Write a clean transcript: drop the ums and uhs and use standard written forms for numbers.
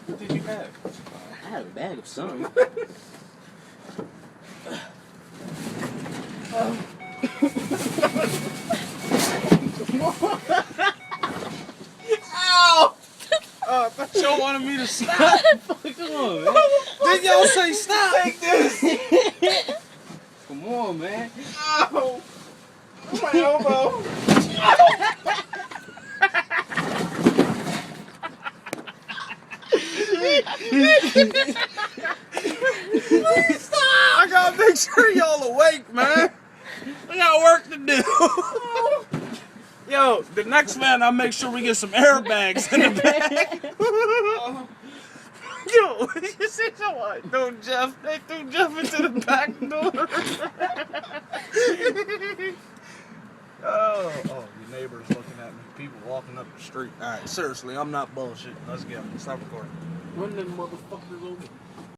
What did you have? I had a bag of something. Ow! I thought y'all wanted me to stop. Come on, man. Did y'all say stop? Take this. Come on, man. Ow! My elbow. Please stop! I gotta make sure y'all awake, man. I got work to do. Yo, the next man, I'll make sure we get some airbags in the back. Yo, you see someone? They threw Jeff into the back door. Oh, your neighbor's looking at me. People walking up the street. All right, seriously, I'm not bullshitting. Let's go. Stop recording. Run them motherfuckers over.